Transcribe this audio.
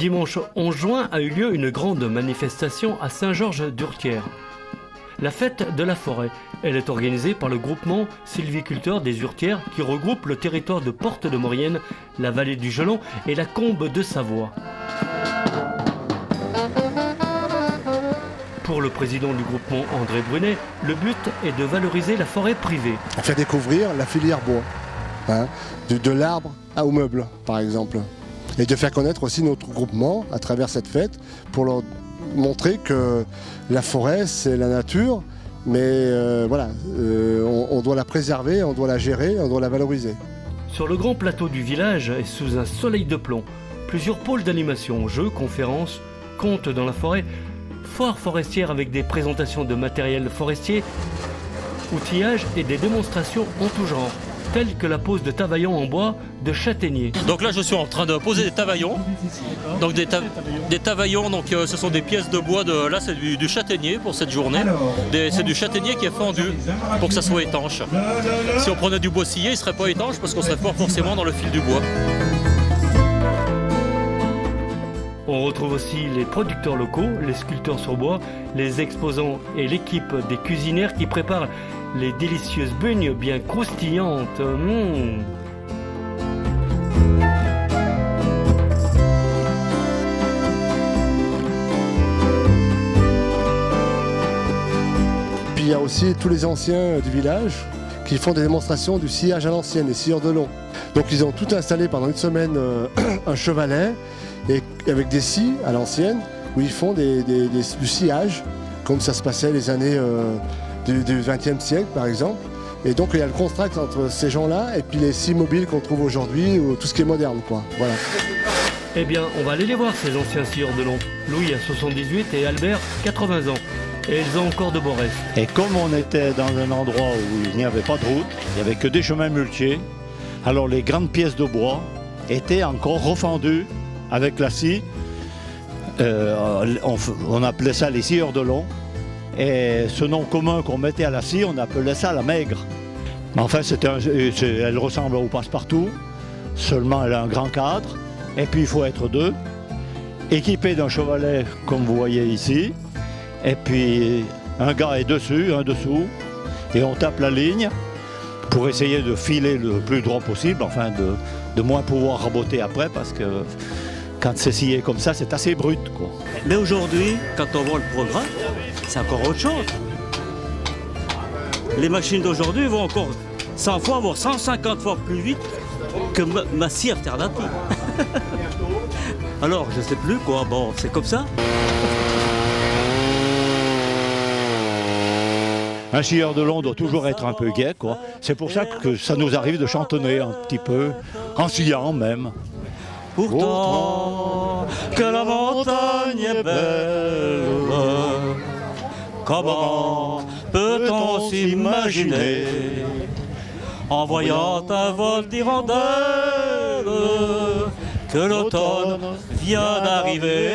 Dimanche 11 juin a eu lieu une grande manifestation à Saint-Georges-d'Urtière. La fête de la forêt, elle est organisée par le groupement sylviculteur des Urtières qui regroupe le territoire de Porte de Maurienne, la vallée du Gelon et la Combe de Savoie. Pour le président du groupement André Brunet, le but est de valoriser la forêt privée. On fait découvrir la filière bois, de l'arbre au meuble par exemple. Et de faire connaître aussi notre groupement à travers cette fête pour leur montrer que la forêt c'est la nature, mais on doit la préserver, on doit la gérer, on doit la valoriser. Sur le grand plateau du village et sous un soleil de plomb, plusieurs pôles d'animation, jeux, conférences, contes dans la forêt, foire forestière avec des présentations de matériel forestier, outillage et des démonstrations en tout genre, telles que la pose de tavaillons en bois de châtaignier. Donc là je suis en train de poser des tavaillons. Donc des tavaillons, donc ce sont des pièces de bois là c'est du châtaignier pour cette journée. C'est du châtaignier qui est fendu pour que ça soit étanche. Si on prenait du bois scié, il ne serait pas étanche parce qu'on serait pas forcément dans le fil du bois. On retrouve aussi les producteurs locaux, les sculpteurs sur bois, les exposants et l'équipe des cuisinières qui préparent les délicieuses bugnes bien croustillantes. Puis il y a aussi tous les anciens du village qui font des démonstrations du sciage à l'ancienne, des scieurs de long. Donc ils ont tout installé pendant une semaine un chevalet et avec des scies à l'ancienne où ils font du sciage comme ça se passait les années du XXe siècle par exemple. Et donc il y a le contraste entre ces gens-là et puis les scies mobiles qu'on trouve aujourd'hui ou tout ce qui est moderne, quoi. Voilà. Eh bien, on va aller les voir ces anciens scieurs de long. Louis a 78 et Albert 80 ans. Et ils ont encore de beaux restes. Et comme on était dans un endroit où il n'y avait pas de route, il n'y avait que des chemins muletiers, alors les grandes pièces de bois étaient encore refendues avec la scie. On appelait ça les scieurs de long. Et ce nom commun qu'on mettait à la scie, on appelait ça la maigre. Mais enfin, elle ressemble au passe-partout, seulement elle a un grand cadre. Et puis il faut être deux, équipé d'un chevalet comme vous voyez ici. Et puis un gars est dessus, un dessous, et on tape la ligne pour essayer de filer le plus droit possible, enfin de moins pouvoir raboter après parce que quand c'est scié comme ça, c'est assez brut, quoi. Mais aujourd'hui, quand on voit le progrès, c'est encore autre chose. Les machines d'aujourd'hui vont encore 100 fois, voire 150 fois plus vite que ma scie alternative. Alors, je sais plus quoi, bon, c'est comme ça. Un scieur de long doit toujours être un peu gai, quoi. C'est pour ça que ça nous arrive de chantonner un petit peu, en sciant même. Pourtant, que la montagne est belle, comment peut-on s'imaginer en voyant un vol d'hirondelles que l'automne vient d'arriver?